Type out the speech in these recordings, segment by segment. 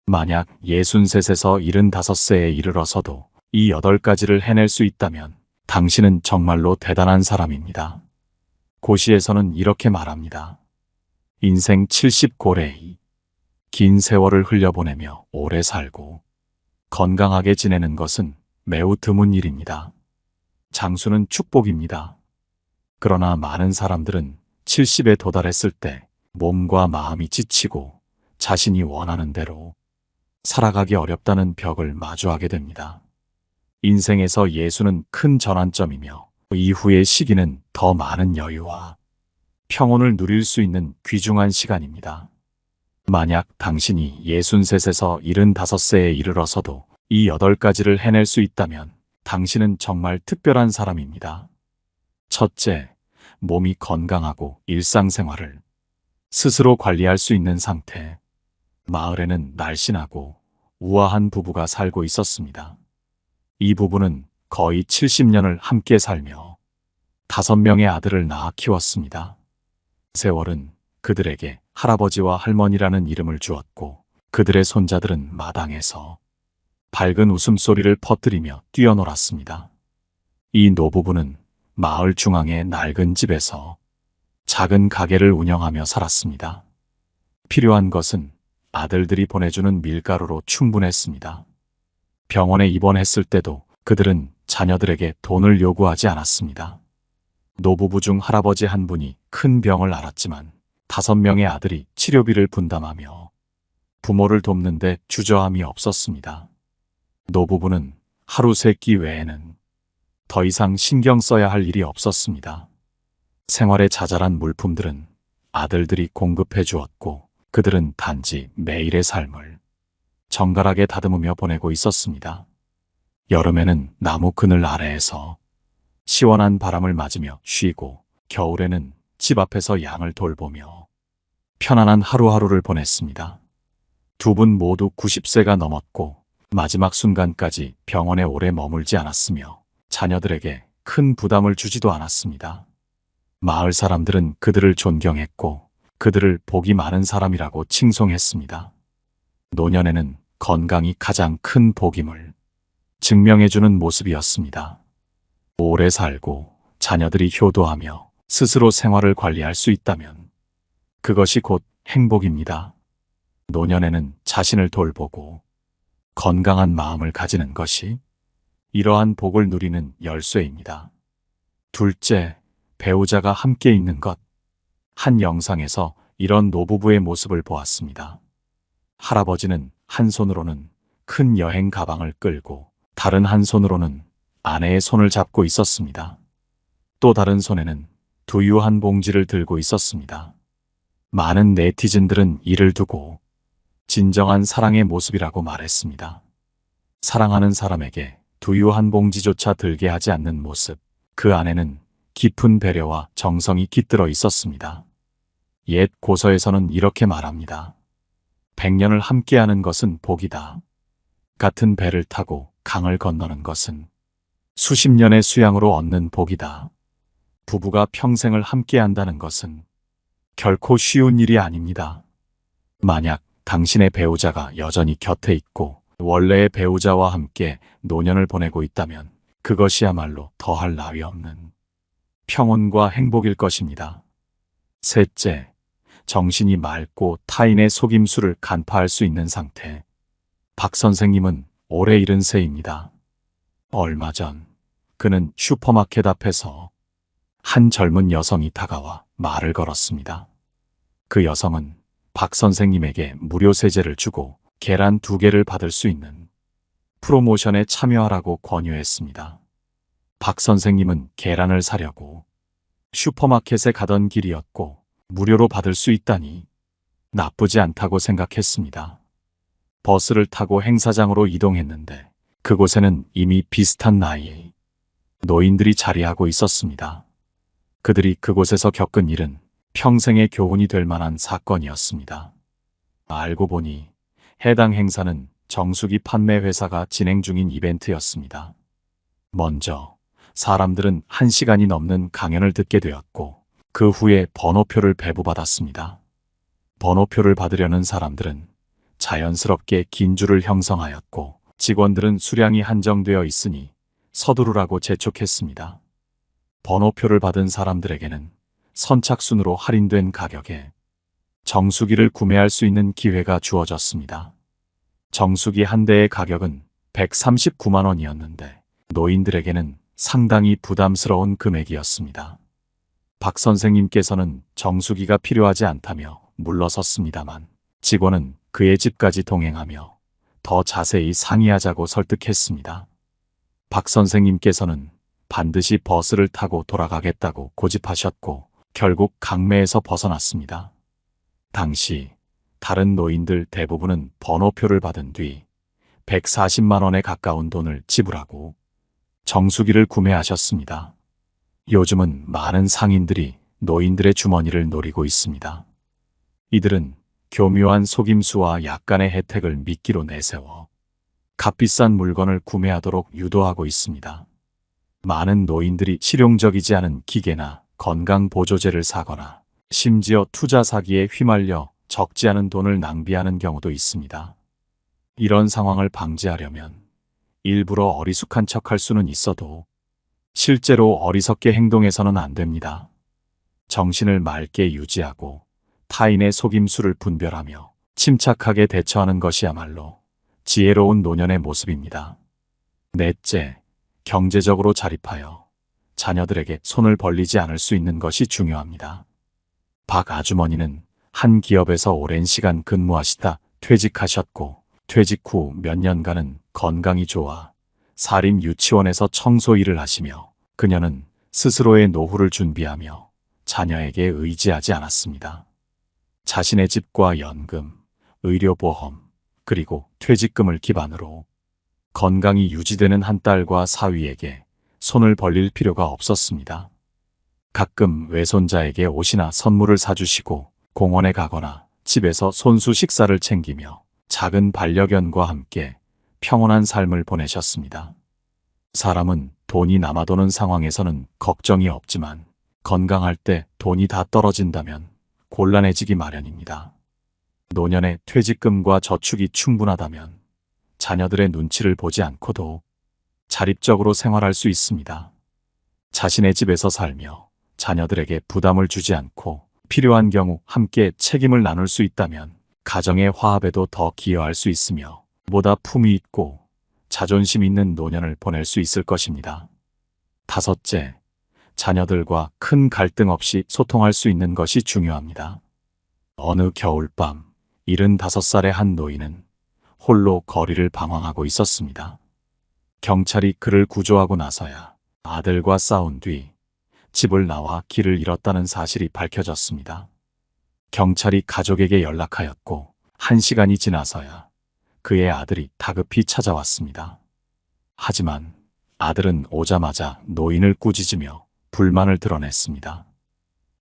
만약 63에서 75세에 이르러서도 이 8가지를 해낼 수 있다면 당신은 정말로 대단한 사람입니다. 고시에서는 이렇게 말합니다. 인생 70고래이 긴 세월을 흘려보내며 오래 살고 건강하게 지내는 것은 매우 드문 일입니다. 장수는 축복입니다. 그러나 많은 사람들은 70에 도달했을 때 몸과 마음이 지치고 자신이 원하는 대로 살아가기 어렵다는 벽을 마주하게 됩니다. 인생에서 예수는 큰 전환점이며 이후의 시기는 더 많은 여유와 평온을 누릴 수 있는 귀중한 시간입니다. 만약 당신이 63에서 75세에 이르러서도 이 8가지를 해낼 수 있다면 당신은 정말 특별한 사람입니다. 첫째, 몸이 건강하고 일상생활을 스스로 관리할 수 있는 상태. 마을에는 날씬하고 우아한 부부가 살고 있었습니다. 이 부부는 거의 70년을 함께 살며 5명의 아들을 낳아 키웠습니다. 세월은 그들에게 할아버지와 할머니라는 이름을 주었고 그들의 손자들은 마당에서 밝은 웃음소리를 퍼뜨리며 뛰어놀았습니다. 이 노부부는 마을 중앙의 낡은 집에서 작은 가게를 운영하며 살았습니다. 필요한 것은 아들들이 보내주는 밀가루로 충분했습니다. 병원에 입원했을 때도 그들은 자녀들에게 돈을 요구하지 않았습니다. 노부부 중 할아버지 한 분이 큰 병을 앓았지만 5명의 아들이 치료비를 분담하며 부모를 돕는 데 주저함이 없었습니다. 노부부는 하루 3끼 외에는 더 이상 신경 써야 할 일이 없었습니다. 생활에 자잘한 물품들은 아들들이 공급해 주었고 그들은 단지 매일의 삶을 정갈하게 다듬으며 보내고 있었습니다. 여름에는 나무 그늘 아래에서 시원한 바람을 맞으며 쉬고 겨울에는 집 앞에서 양을 돌보며 편안한 하루하루를 보냈습니다. 두 분 모두 90세가 넘었고 마지막 순간까지 병원에 오래 머물지 않았으며 자녀들에게 큰 부담을 주지도 않았습니다. 마을 사람들은 그들을 존경했고 그들을 복이 많은 사람이라고 칭송했습니다. 노년에는 건강이 가장 큰 복임을 증명해주는 모습이었습니다. 오래 살고 자녀들이 효도하며 스스로 생활을 관리할 수 있다면 그것이 곧 행복입니다. 노년에는 자신을 돌보고 건강한 마음을 가지는 것이 이러한 복을 누리는 열쇠입니다. 둘째, 배우자가 함께 있는 것. 한 영상에서 이런 노부부의 모습을 보았습니다. 할아버지는 한 손으로는 큰 여행 가방을 끌고 다른 한 손으로는 아내의 손을 잡고 있었습니다. 또 다른 손에는 두유 한 봉지를 들고 있었습니다. 많은 네티즌들은 이를 두고 진정한 사랑의 모습이라고 말했습니다. 사랑하는 사람에게 두유 한 봉지조차 들게 하지 않는 모습, 그 안에는 깊은 배려와 정성이 깃들어 있었습니다. 옛 고서에서는 이렇게 말합니다. 100년을 함께하는 것은 복이다. 같은 배를 타고 강을 건너는 것은 수십 년의 수양으로 얻는 복이다. 부부가 평생을 함께한다는 것은 결코 쉬운 일이 아닙니다. 만약 당신의 배우자가 여전히 곁에 있고 원래의 배우자와 함께 노년을 보내고 있다면 그것이야말로 더할 나위 없는 평온과 행복일 것입니다. 셋째, 정신이 맑고 타인의 속임수를 간파할 수 있는 상태. 박 선생님은 올해 70세입니다. 얼마 전 그는 슈퍼마켓 앞에서 한 젊은 여성이 다가와 말을 걸었습니다. 그 여성은 박 선생님에게 무료 세제를 주고 계란 2개를 받을 수 있는 프로모션에 참여하라고 권유했습니다. 박 선생님은 계란을 사려고 슈퍼마켓에 가던 길이었고 무료로 받을 수 있다니 나쁘지 않다고 생각했습니다. 버스를 타고 행사장으로 이동했는데 그곳에는 이미 비슷한 나이의 노인들이 자리하고 있었습니다. 그들이 그곳에서 겪은 일은 평생의 교훈이 될 만한 사건이었습니다. 알고 보니 해당 행사는 정수기 판매 회사가 진행 중인 이벤트였습니다. 먼저 사람들은 1시간이 넘는 강연을 듣게 되었고 그 후에 번호표를 배부받았습니다. 번호표를 받으려는 사람들은 자연스럽게 긴 줄을 형성하였고 직원들은 수량이 한정되어 있으니 서두르라고 재촉했습니다. 번호표를 받은 사람들에게는 선착순으로 할인된 가격에 정수기를 구매할 수 있는 기회가 주어졌습니다. 정수기 한 대의 가격은 139만 원이었는데 노인들에게는 상당히 부담스러운 금액이었습니다. 박 선생님께서는 정수기가 필요하지 않다며 물러섰습니다만 직원은 그의 집까지 동행하며 더 자세히 상의하자고 설득했습니다. 박 선생님께서는 반드시 버스를 타고 돌아가겠다고 고집하셨고 결국 강매에서 벗어났습니다. 당시 다른 노인들 대부분은 번호표를 받은 뒤 140만 원에 가까운 돈을 지불하고 정수기를 구매하셨습니다. 요즘은 많은 상인들이 노인들의 주머니를 노리고 있습니다. 이들은 교묘한 속임수와 약간의 혜택을 미끼로 내세워 값비싼 물건을 구매하도록 유도하고 있습니다. 많은 노인들이 실용적이지 않은 기계나 건강보조제를 사거나 심지어 투자 사기에 휘말려 적지 않은 돈을 낭비하는 경우도 있습니다. 이런 상황을 방지하려면 일부러 어리숙한 척할 수는 있어도 실제로 어리석게 행동해서는 안 됩니다. 정신을 맑게 유지하고 타인의 속임수를 분별하며 침착하게 대처하는 것이야말로 지혜로운 노년의 모습입니다. 넷째, 경제적으로 자립하여 자녀들에게 손을 벌리지 않을 수 있는 것이 중요합니다. 박 아주머니는 한 기업에서 오랜 시간 근무하시다 퇴직하셨고 퇴직 후 몇 년간은 건강이 좋아 사립유치원에서 청소 일을 하시며 그녀는 스스로의 노후를 준비하며 자녀에게 의지하지 않았습니다. 자신의 집과 연금, 의료보험, 그리고 퇴직금을 기반으로 건강이 유지되는 한 딸과 사위에게 손을 벌릴 필요가 없었습니다. 가끔 외손자에게 옷이나 선물을 사주시고 공원에 가거나 집에서 손수 식사를 챙기며 작은 반려견과 함께 평온한 삶을 보내셨습니다. 사람은 돈이 남아도는 상황에서는 걱정이 없지만 건강할 때 돈이 다 떨어진다면 곤란해지기 마련입니다. 노년의 퇴직금과 저축이 충분하다면 자녀들의 눈치를 보지 않고도 자립적으로 생활할 수 있습니다. 자신의 집에서 살며 자녀들에게 부담을 주지 않고 필요한 경우 함께 책임을 나눌 수 있다면 가정의 화합에도 더 기여할 수 있으며 보다 품위 있고 자존심 있는 노년을 보낼 수 있을 것입니다. 다섯째, 자녀들과 큰 갈등 없이 소통할 수 있는 것이 중요합니다. 어느 겨울밤 75살의 한 노인은 홀로 거리를 방황하고 있었습니다. 경찰이 그를 구조하고 나서야 아들과 싸운 뒤 집을 나와 길을 잃었다는 사실이 밝혀졌습니다. 경찰이 가족에게 연락하였고 1시간이 지나서야 그의 아들이 다급히 찾아왔습니다. 하지만 아들은 오자마자 노인을 꾸짖으며 불만을 드러냈습니다.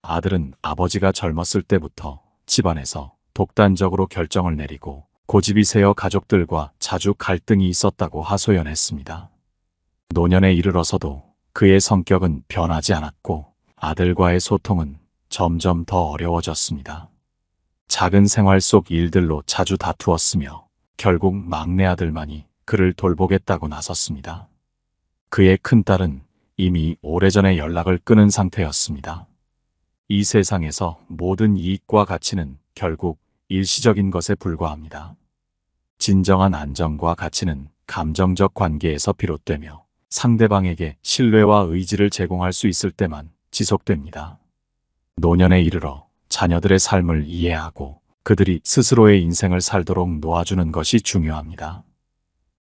아들은 아버지가 젊었을 때부터 집안에서 독단적으로 결정을 내리고 고집이 세어 가족들과 자주 갈등이 있었다고 하소연했습니다. 노년에 이르러서도 그의 성격은 변하지 않았고 아들과의 소통은 점점 더 어려워졌습니다. 작은 생활 속 일들로 자주 다투었으며 결국 막내 아들만이 그를 돌보겠다고 나섰습니다. 그의 큰딸은 이미 오래전에 연락을 끊은 상태였습니다. 이 세상에서 모든 이익과 가치는 결국 일시적인 것에 불과합니다. 진정한 안정과 가치는 감정적 관계에서 비롯되며 상대방에게 신뢰와 의지를 제공할 수 있을 때만 지속됩니다. 노년에 이르러 자녀들의 삶을 이해하고 그들이 스스로의 인생을 살도록 놓아주는 것이 중요합니다.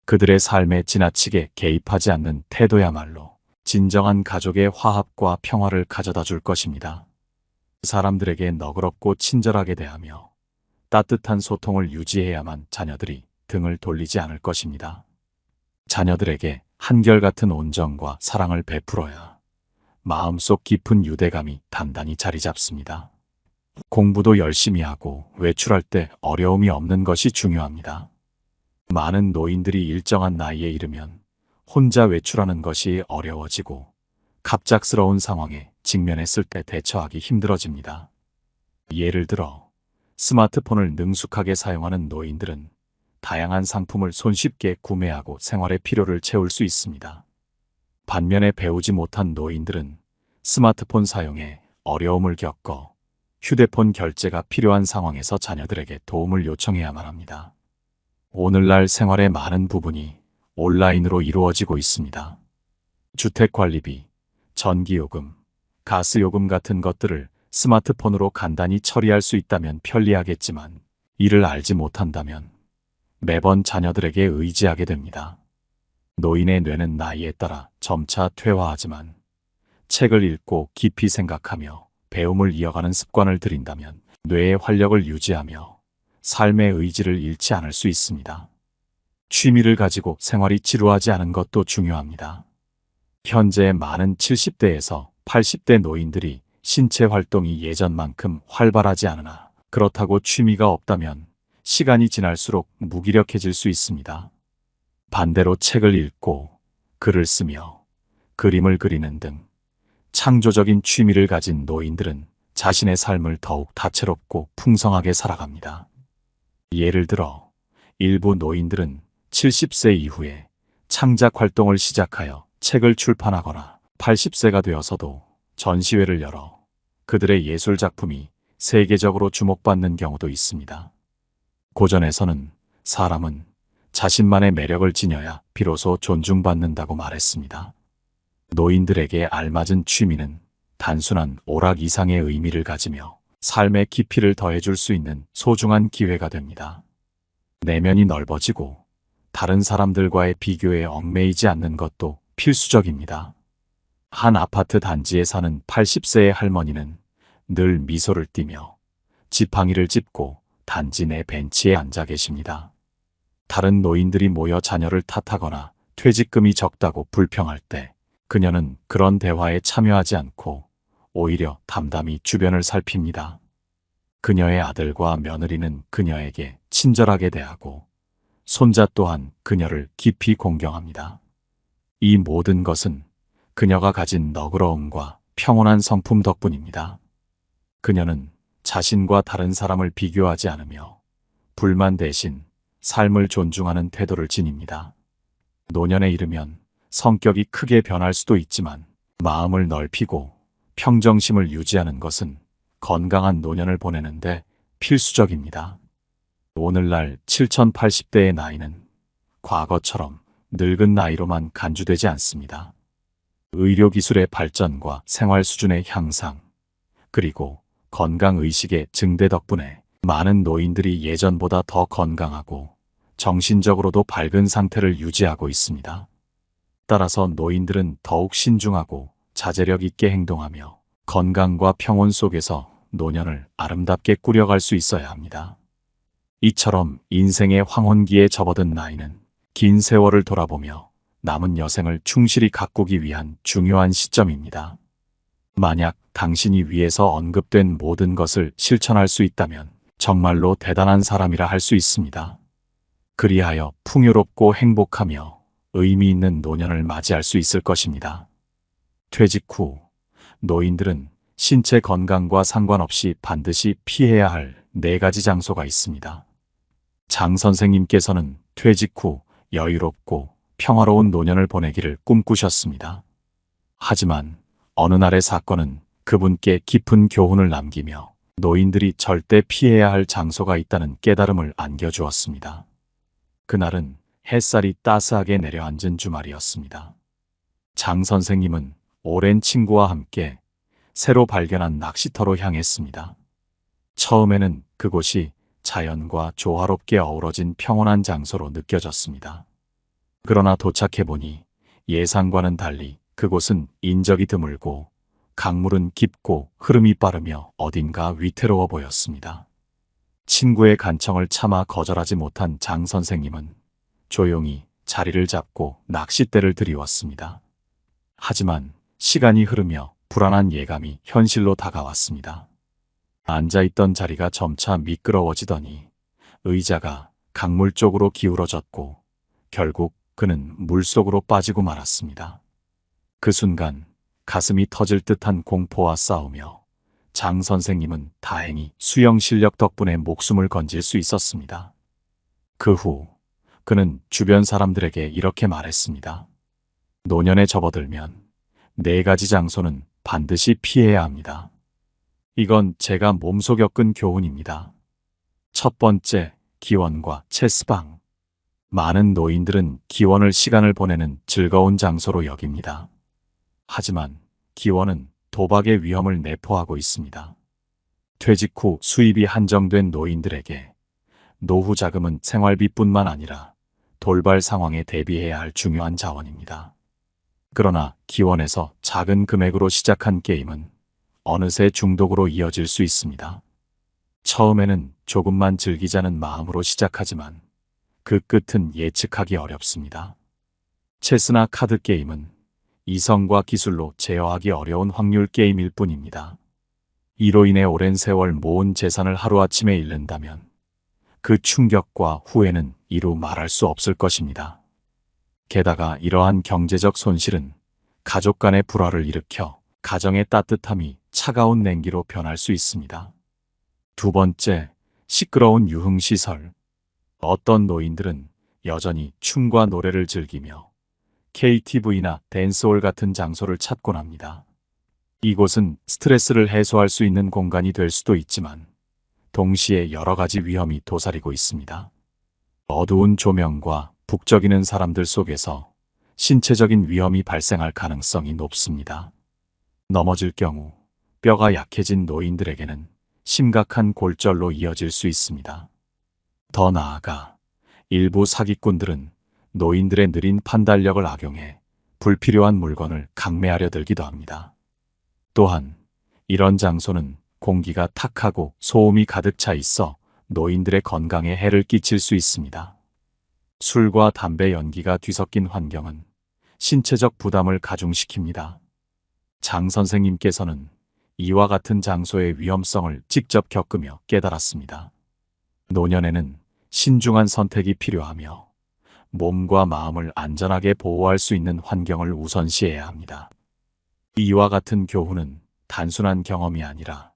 그들의 삶에 지나치게 개입하지 않는 태도야말로 진정한 가족의 화합과 평화를 가져다 줄 것입니다. 사람들에게 너그럽고 친절하게 대하며 따뜻한 소통을 유지해야만 자녀들이 등을 돌리지 않을 것입니다. 자녀들에게 한결같은 온정과 사랑을 베풀어야 마음속 깊은 유대감이 단단히 자리 잡습니다. 공부도 열심히 하고 외출할 때 어려움이 없는 것이 중요합니다. 많은 노인들이 일정한 나이에 이르면 혼자 외출하는 것이 어려워지고 갑작스러운 상황에 직면했을 때 대처하기 힘들어집니다. 예를 들어 스마트폰을 능숙하게 사용하는 노인들은 다양한 상품을 손쉽게 구매하고 생활의 필요를 채울 수 있습니다. 반면에 배우지 못한 노인들은 스마트폰 사용에 어려움을 겪어 휴대폰 결제가 필요한 상황에서 자녀들에게 도움을 요청해야만 합니다. 오늘날 생활의 많은 부분이 온라인으로 이루어지고 있습니다. 주택관리비, 전기요금, 가스요금 같은 것들을 스마트폰으로 간단히 처리할 수 있다면 편리하겠지만 이를 알지 못한다면 매번 자녀들에게 의지하게 됩니다. 노인의 뇌는 나이에 따라 점차 퇴화하지만 책을 읽고 깊이 생각하며 배움을 이어가는 습관을 들인다면 뇌의 활력을 유지하며 삶의 의지를 잃지 않을 수 있습니다. 취미를 가지고 생활이 지루하지 않은 것도 중요합니다. 현재 많은 70대에서 80대 노인들이 신체 활동이 예전만큼 활발하지 않으나 그렇다고 취미가 없다면 시간이 지날수록 무기력해질 수 있습니다. 반대로 책을 읽고 글을 쓰며 그림을 그리는 등 창조적인 취미를 가진 노인들은 자신의 삶을 더욱 다채롭고 풍성하게 살아갑니다. 예를 들어 일부 노인들은 70세 이후에 창작 활동을 시작하여 책을 출판하거나 80세가 되어서도 전시회를 열어 그들의 예술 작품이 세계적으로 주목받는 경우도 있습니다. 고전에서는 사람은 자신만의 매력을 지녀야 비로소 존중받는다고 말했습니다. 노인들에게 알맞은 취미는 단순한 오락 이상의 의미를 가지며 삶의 깊이를 더해줄 수 있는 소중한 기회가 됩니다. 내면이 넓어지고 다른 사람들과의 비교에 얽매이지 않는 것도 필수적입니다. 한 아파트 단지에 사는 80세의 할머니는 늘 미소를 띠며 지팡이를 짚고 단지 내 벤치에 앉아 계십니다. 다른 노인들이 모여 자녀를 탓하거나 퇴직금이 적다고 불평할 때 그녀는 그런 대화에 참여하지 않고 오히려 담담히 주변을 살핍니다. 그녀의 아들과 며느리는 그녀에게 친절하게 대하고 손자 또한 그녀를 깊이 공경합니다. 이 모든 것은 그녀가 가진 너그러움과 평온한 성품 덕분입니다. 그녀는 자신과 다른 사람을 비교하지 않으며 불만 대신 삶을 존중하는 태도를 지닙니다. 노년에 이르면 성격이 크게 변할 수도 있지만 마음을 넓히고 평정심을 유지하는 것은 건강한 노년을 보내는데 필수적입니다. 오늘날 7080대의 나이는 과거처럼 늙은 나이로만 간주되지 않습니다. 의료기술의 발전과 생활 수준의 향상, 그리고 건강의식의 증대 덕분에 많은 노인들이 예전보다 더 건강하고 정신적으로도 밝은 상태를 유지하고 있습니다. 따라서 노인들은 더욱 신중하고 자제력 있게 행동하며 건강과 평온 속에서 노년을 아름답게 꾸려갈 수 있어야 합니다. 이처럼 인생의 황혼기에 접어든 나이는 긴 세월을 돌아보며 남은 여생을 충실히 가꾸기 위한 중요한 시점입니다. 만약 당신이 위에서 언급된 모든 것을 실천할 수 있다면 정말로 대단한 사람이라 할 수 있습니다. 그리하여 풍요롭고 행복하며 의미 있는 노년을 맞이할 수 있을 것입니다. 퇴직 후 노인들은 신체 건강과 상관없이 반드시 피해야 할 4가지 장소가 있습니다. 장 선생님께서는 퇴직 후 여유롭고 평화로운 노년을 보내기를 꿈꾸셨습니다. 하지만 어느 날의 사건은 그분께 깊은 교훈을 남기며 노인들이 절대 피해야 할 장소가 있다는 깨달음을 안겨주었습니다. 그날은 햇살이 따스하게 내려앉은 주말이었습니다. 장 선생님은 오랜 친구와 함께 새로 발견한 낚시터로 향했습니다. 처음에는 그곳이 자연과 조화롭게 어우러진 평온한 장소로 느껴졌습니다. 그러나 도착해보니 예상과는 달리 그곳은 인적이 드물고 강물은 깊고 흐름이 빠르며 어딘가 위태로워 보였습니다. 친구의 간청을 차마 거절하지 못한 장 선생님은 조용히 자리를 잡고 낚싯대를 들이웠습니다. 하지만 시간이 흐르며 불안한 예감이 현실로 다가왔습니다. 앉아있던 자리가 점차 미끄러워지더니 의자가 강물 쪽으로 기울어졌고 결국 그는 물속으로 빠지고 말았습니다. 그 순간 가슴이 터질 듯한 공포와 싸우며 장 선생님은 다행히 수영 실력 덕분에 목숨을 건질 수 있었습니다. 그 후 그는 주변 사람들에게 이렇게 말했습니다. 노년에 접어들면 4가지 장소는 반드시 피해야 합니다. 이건 제가 몸소 겪은 교훈입니다. 첫 번째, 기원과 체스방. 많은 노인들은 기원을 시간을 보내는 즐거운 장소로 여깁니다. 하지만 기원은 도박의 위험을 내포하고 있습니다. 퇴직 후 수입이 한정된 노인들에게 노후 자금은 생활비뿐만 아니라 돌발 상황에 대비해야 할 중요한 자원입니다. 그러나 기원에서 작은 금액으로 시작한 게임은 어느새 중독으로 이어질 수 있습니다. 처음에는 조금만 즐기자는 마음으로 시작하지만 그 끝은 예측하기 어렵습니다. 체스나 카드 게임은 이성과 기술로 제어하기 어려운 확률 게임일 뿐입니다. 이로 인해 오랜 세월 모은 재산을 하루아침에 잃는다면 그 충격과 후회는 이루 말할 수 없을 것입니다. 게다가 이러한 경제적 손실은 가족 간의 불화를 일으켜 가정의 따뜻함이 차가운 냉기로 변할 수 있습니다. 두 번째, 시끄러운 유흥시설. 어떤 노인들은 여전히 춤과 노래를 즐기며 KTV나 댄스홀 같은 장소를 찾곤 합니다. 이곳은 스트레스를 해소할 수 있는 공간이 될 수도 있지만 동시에 여러 가지 위험이 도사리고 있습니다. 어두운 조명과 북적이는 사람들 속에서 신체적인 위험이 발생할 가능성이 높습니다. 넘어질 경우 뼈가 약해진 노인들에게는 심각한 골절로 이어질 수 있습니다. 더 나아가 일부 사기꾼들은 노인들의 느린 판단력을 악용해 불필요한 물건을 강매하려 들기도 합니다. 또한 이런 장소는 공기가 탁하고 소음이 가득 차 있어 노인들의 건강에 해를 끼칠 수 있습니다. 술과 담배 연기가 뒤섞인 환경은 신체적 부담을 가중시킵니다. 장 선생님께서는 이와 같은 장소의 위험성을 직접 겪으며 깨달았습니다. 노년에는 신중한 선택이 필요하며 몸과 마음을 안전하게 보호할 수 있는 환경을 우선시해야 합니다. 이와 같은 교훈은 단순한 경험이 아니라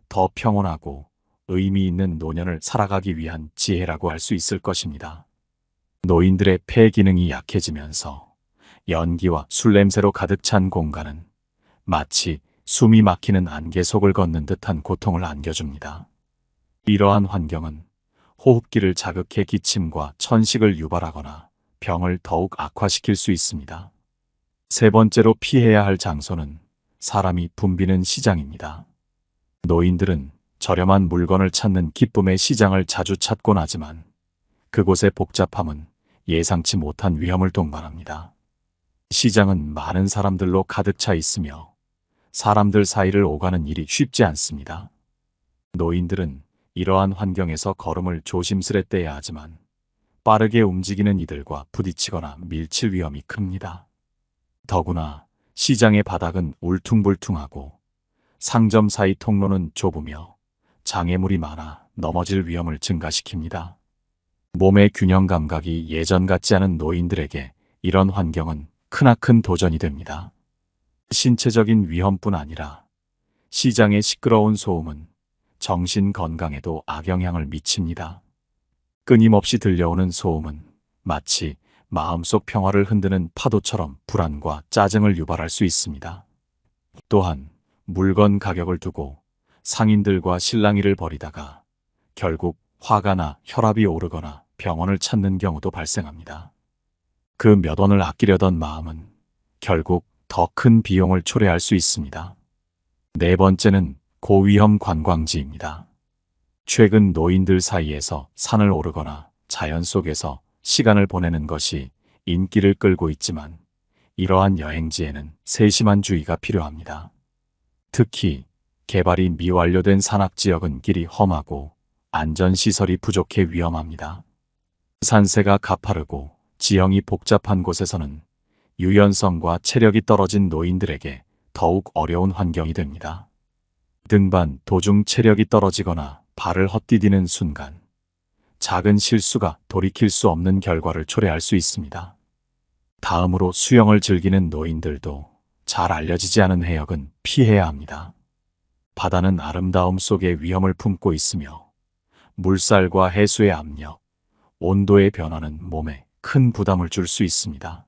더 평온하고 의미 있는 노년을 살아가기 위한 지혜라고 할 수 있을 것입니다. 노인들의 폐 기능이 약해지면서 연기와 술 냄새로 가득 찬 공간은 마치 숨이 막히는 안개 속을 걷는 듯한 고통을 안겨줍니다. 이러한 환경은 호흡기를 자극해 기침과 천식을 유발하거나 병을 더욱 악화시킬 수 있습니다. 세 번째로 피해야 할 장소는 사람이 붐비는 시장입니다. 노인들은 저렴한 물건을 찾는 기쁨의 시장을 자주 찾곤 하지만 그곳의 복잡함은 예상치 못한 위험을 동반합니다. 시장은 많은 사람들로 가득 차 있으며 사람들 사이를 오가는 일이 쉽지 않습니다. 노인들은 이러한 환경에서 걸음을 조심스레 떼야 하지만 빠르게 움직이는 이들과 부딪히거나 밀칠 위험이 큽니다. 더구나 시장의 바닥은 울퉁불퉁하고 상점 사이 통로는 좁으며 장애물이 많아 넘어질 위험을 증가시킵니다. 몸의 균형 감각이 예전 같지 않은 노인들에게 이런 환경은 크나큰 도전이 됩니다. 신체적인 위험뿐 아니라 시장의 시끄러운 소음은 정신 건강에도 악영향을 미칩니다. 끊임없이 들려오는 소음은 마치 마음속 평화를 흔드는 파도처럼 불안과 짜증을 유발할 수 있습니다. 또한 물건 가격을 두고 상인들과 실랑이를 벌이다가 결국 화가 나 혈압이 오르거나 병원을 찾는 경우도 발생합니다. 그 몇 원을 아끼려던 마음은 결국 더 큰 비용을 초래할 수 있습니다. 네 번째는 고위험 관광지입니다. 최근 노인들 사이에서 산을 오르거나 자연 속에서 시간을 보내는 것이 인기를 끌고 있지만 이러한 여행지에는 세심한 주의가 필요합니다. 특히 개발이 미완료된 산악지역은 길이 험하고 안전시설이 부족해 위험합니다. 산세가 가파르고 지형이 복잡한 곳에서는 유연성과 체력이 떨어진 노인들에게 더욱 어려운 환경이 됩니다. 등반 도중 체력이 떨어지거나 발을 헛디디는 순간 작은 실수가 돌이킬 수 없는 결과를 초래할 수 있습니다. 다음으로 수영을 즐기는 노인들도 잘 알려지지 않은 해역은 피해야 합니다. 바다는 아름다움 속에 위험을 품고 있으며 물살과 해수의 압력, 온도의 변화는 몸에 큰 부담을 줄 수 있습니다.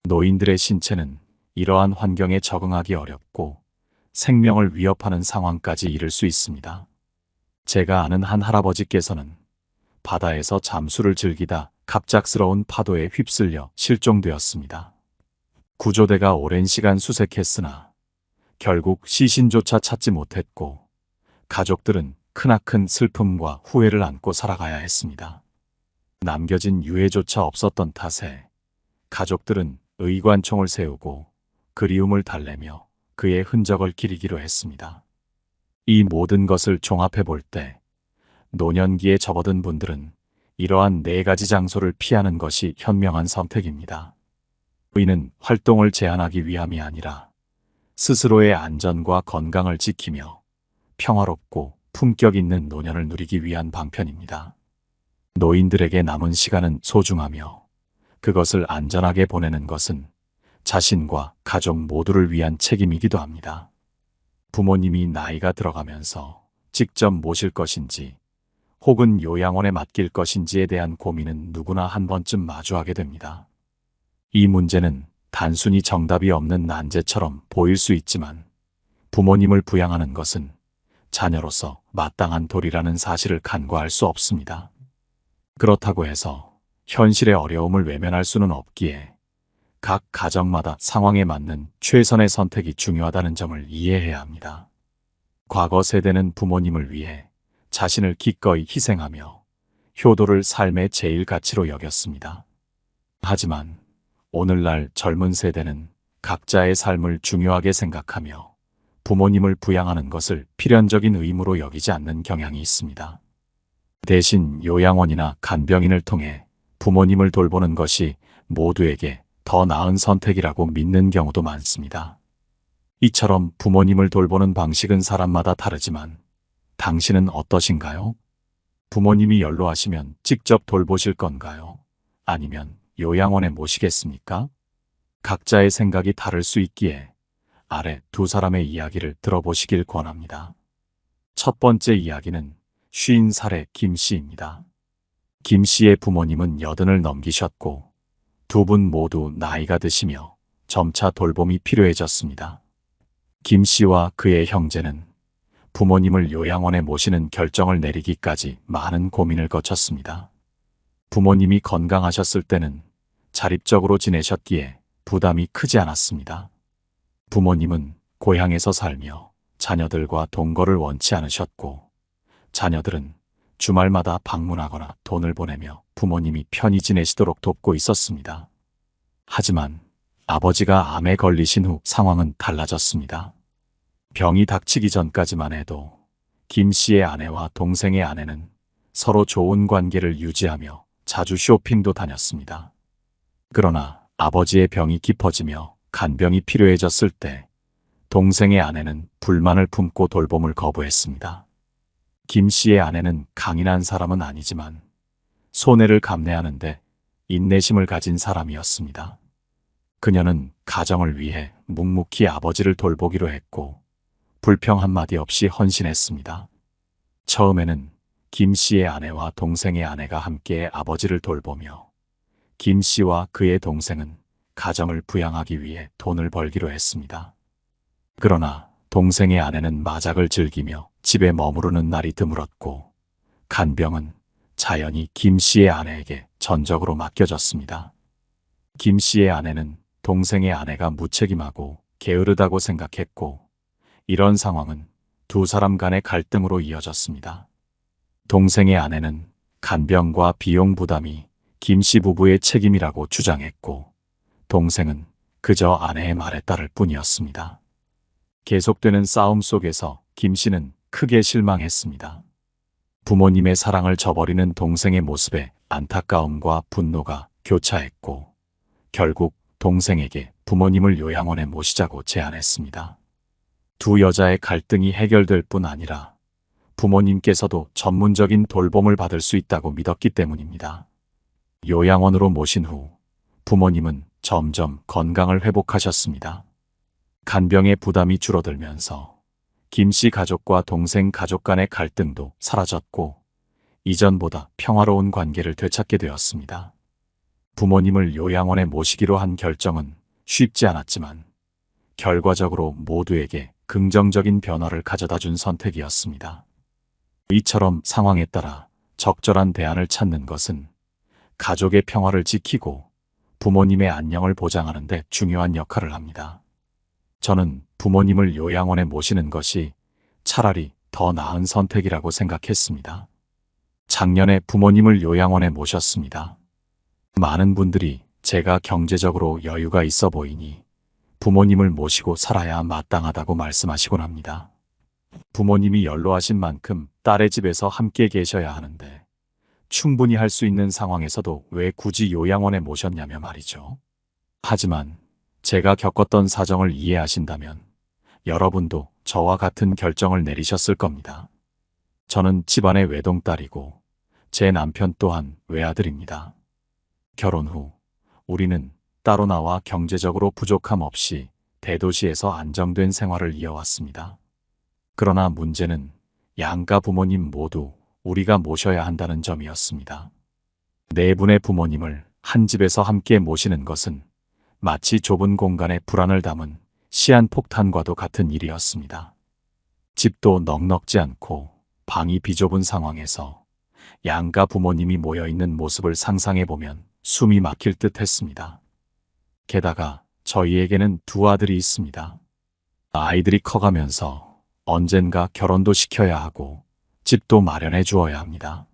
노인들의 신체는 이러한 환경에 적응하기 어렵고 생명을 위협하는 상황까지 이를 수 있습니다. 제가 아는 한 할아버지께서는 바다에서 잠수를 즐기다 갑작스러운 파도에 휩쓸려 실종되었습니다. 구조대가 오랜 시간 수색했으나 결국 시신조차 찾지 못했고 가족들은 크나큰 슬픔과 후회를 안고 살아가야 했습니다. 남겨진 유해조차 없었던 탓에 가족들은 의관총을 세우고 그리움을 달래며 그의 흔적을 기리기로 했습니다. 이 모든 것을 종합해 볼 때 노년기에 접어든 분들은 이러한 4가지 장소를 피하는 것이 현명한 선택입니다. 이는 활동을 제한하기 위함이 아니라 스스로의 안전과 건강을 지키며 평화롭고 품격 있는 노년을 누리기 위한 방편입니다. 노인들에게 남은 시간은 소중하며 그것을 안전하게 보내는 것은 자신과 가족 모두를 위한 책임이기도 합니다. 부모님이 나이가 들어가면서 직접 모실 것인지 혹은 요양원에 맡길 것인지에 대한 고민은 누구나 한 번쯤 마주하게 됩니다. 이 문제는 단순히 정답이 없는 난제처럼 보일 수 있지만 부모님을 부양하는 것은 자녀로서 마땅한 도리라는 사실을 간과할 수 없습니다. 그렇다고 해서 현실의 어려움을 외면할 수는 없기에 각 가정마다 상황에 맞는 최선의 선택이 중요하다는 점을 이해해야 합니다. 과거 세대는 부모님을 위해 자신을 기꺼이 희생하며 효도를 삶의 제일 가치로 여겼습니다. 하지만 오늘날 젊은 세대는 각자의 삶을 중요하게 생각하며 부모님을 부양하는 것을 필연적인 의무로 여기지 않는 경향이 있습니다. 대신 요양원이나 간병인을 통해 부모님을 돌보는 것이 모두에게 더 나은 선택이라고 믿는 경우도 많습니다. 이처럼 부모님을 돌보는 방식은 사람마다 다르지만 당신은 어떠신가요? 부모님이 연로하시면 직접 돌보실 건가요? 아니면 요양원에 모시겠습니까? 각자의 생각이 다를 수 있기에 아래 2사람의 이야기를 들어보시길 권합니다. 첫 번째 이야기는 50살의 김 씨입니다. 김 씨의 부모님은 80을 넘기셨고 2분 모두 나이가 드시며 점차 돌봄이 필요해졌습니다. 김 씨와 그의 형제는 부모님을 요양원에 모시는 결정을 내리기까지 많은 고민을 거쳤습니다. 부모님이 건강하셨을 때는 자립적으로 지내셨기에 부담이 크지 않았습니다. 부모님은 고향에서 살며 자녀들과 동거를 원치 않으셨고 자녀들은 주말마다 방문하거나 돈을 보내며 부모님이 편히 지내시도록 돕고 있었습니다. 하지만 아버지가 암에 걸리신 후 상황은 달라졌습니다. 병이 닥치기 전까지만 해도 김 씨의 아내와 동생의 아내는 서로 좋은 관계를 유지하며 자주 쇼핑도 다녔습니다. 그러나 아버지의 병이 깊어지며 간병이 필요해졌을 때 동생의 아내는 불만을 품고 돌봄을 거부했습니다. 김 씨의 아내는 강인한 사람은 아니지만 손해를 감내하는데 인내심을 가진 사람이었습니다. 그녀는 가정을 위해 묵묵히 아버지를 돌보기로 했고 불평 한마디 없이 헌신했습니다. 처음에는 김 씨의 아내와 동생의 아내가 함께 아버지를 돌보며 김 씨와 그의 동생은 가정을 부양하기 위해 돈을 벌기로 했습니다. 그러나 동생의 아내는 마작을 즐기며 집에 머무르는 날이 드물었고 간병은 자연히 김 씨의 아내에게 전적으로 맡겨졌습니다. 김 씨의 아내는 동생의 아내가 무책임하고 게으르다고 생각했고 이런 상황은 2사람 간의 갈등으로 이어졌습니다. 동생의 아내는 간병과 비용 부담이 김 씨 부부의 책임이라고 주장했고 동생은 그저 아내의 말에 따를 뿐이었습니다. 계속되는 싸움 속에서 김 씨는 크게 실망했습니다. 부모님의 사랑을 저버리는 동생의 모습에 안타까움과 분노가 교차했고 결국 동생에게 부모님을 요양원에 모시자고 제안했습니다. 2 여자의 갈등이 해결될 뿐 아니라 부모님께서도 전문적인 돌봄을 받을 수 있다고 믿었기 때문입니다. 요양원으로 모신 후 부모님은 점점 건강을 회복하셨습니다. 간병의 부담이 줄어들면서 김 씨 가족과 동생 가족 간의 갈등도 사라졌고 이전보다 평화로운 관계를 되찾게 되었습니다. 부모님을 요양원에 모시기로 한 결정은 쉽지 않았지만 결과적으로 모두에게 긍정적인 변화를 가져다 준 선택이었습니다. 이처럼 상황에 따라 적절한 대안을 찾는 것은 가족의 평화를 지키고 부모님의 안녕을 보장하는 데 중요한 역할을 합니다. 저는 부모님을 요양원에 모시는 것이 차라리 더 나은 선택이라고 생각했습니다. 작년에 부모님을 요양원에 모셨습니다. 많은 분들이 제가 경제적으로 여유가 있어 보이니 부모님을 모시고 살아야 마땅하다고 말씀하시곤 합니다. 부모님이 연로하신 만큼 딸의 집에서 함께 계셔야 하는데 충분히 할 수 있는 상황에서도 왜 굳이 요양원에 모셨냐며 말이죠. 하지만 제가 겪었던 사정을 이해하신다면 여러분도 저와 같은 결정을 내리셨을 겁니다. 저는 집안의 외동딸이고 제 남편 또한 외아들입니다. 결혼 후 우리는 따로 나와 경제적으로 부족함 없이 대도시에서 안정된 생활을 이어왔습니다. 그러나 문제는 양가 부모님 모두 우리가 모셔야 한다는 점이었습니다. 네 분의 부모님을 한 집에서 함께 모시는 것은 마치 좁은 공간에 불안을 담은 시한폭탄과도 같은 일이었습니다. 집도 넉넉지 않고 방이 비좁은 상황에서 양가 부모님이 모여있는 모습을 상상해보면 숨이 막힐 듯 했습니다. 게다가 저희에게는 두 아들이 있습니다. 아이들이 커가면서 언젠가 결혼도 시켜야 하고 집도 마련해 주어야 합니다.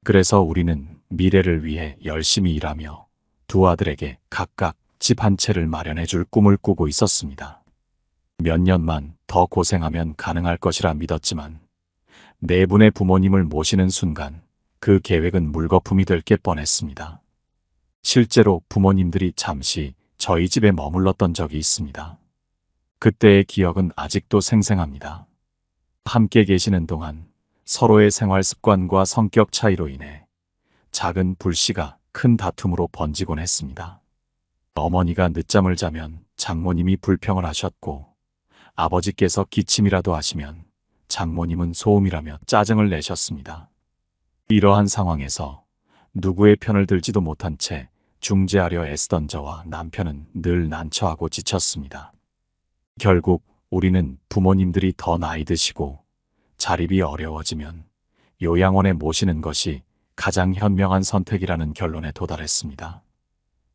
그래서 우리는 미래를 위해 열심히 일하며 두 아들에게 각각 집 한 채를 마련해 줄 꿈을 꾸고 있었습니다. 몇 년만 더 고생하면 가능할 것이라 믿었지만 네 분의 부모님을 모시는 순간 그 계획은 물거품이 될 게 뻔했습니다. 실제로 부모님들이 잠시 저희 집에 머물렀던 적이 있습니다. 그때의 기억은 아직도 생생합니다. 함께 계시는 동안 서로의 생활 습관과 성격 차이로 인해 작은 불씨가 큰 다툼으로 번지곤 했습니다. 어머니가 늦잠을 자면 장모님이 불평을 하셨고 아버지께서 기침이라도 하시면 장모님은 소음이라며 짜증을 내셨습니다. 이러한 상황에서 누구의 편을 들지도 못한 채 중재하려 애쓰던 저와 남편은 늘 난처하고 지쳤습니다. 결국 우리는 부모님들이 더 나이 드시고 자립이 어려워지면 요양원에 모시는 것이 가장 현명한 선택이라는 결론에 도달했습니다.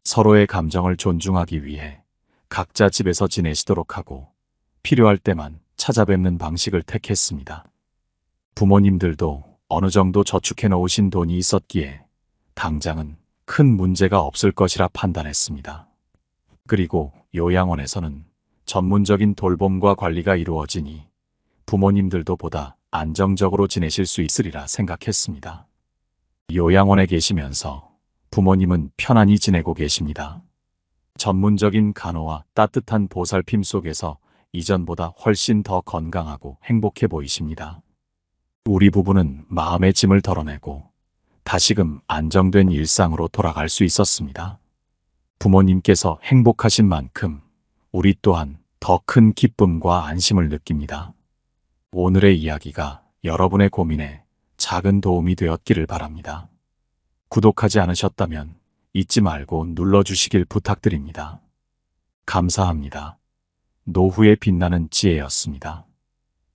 서로의 감정을 존중하기 위해 각자 집에서 지내시도록 하고 필요할 때만 찾아뵙는 방식을 택했습니다. 부모님들도 어느 정도 저축해 놓으신 돈이 있었기에 당장은 큰 문제가 없을 것이라 판단했습니다. 그리고 요양원에서는 전문적인 돌봄과 관리가 이루어지니 부모님들도 보다 안정적으로 지내실 수 있으리라 생각했습니다. 요양원에 계시면서 부모님은 편안히 지내고 계십니다. 전문적인 간호와 따뜻한 보살핌 속에서 이전보다 훨씬 더 건강하고 행복해 보이십니다. 우리 부부는 마음의 짐을 덜어내고 다시금 안정된 일상으로 돌아갈 수 있었습니다. 부모님께서 행복하신 만큼 우리 또한 더 큰 기쁨과 안심을 느낍니다. 오늘의 이야기가 여러분의 고민에 작은 도움이 되었기를 바랍니다. 구독하지 않으셨다면 잊지 말고 눌러주시길 부탁드립니다. 감사합니다. 노후의 빛나는 지혜였습니다.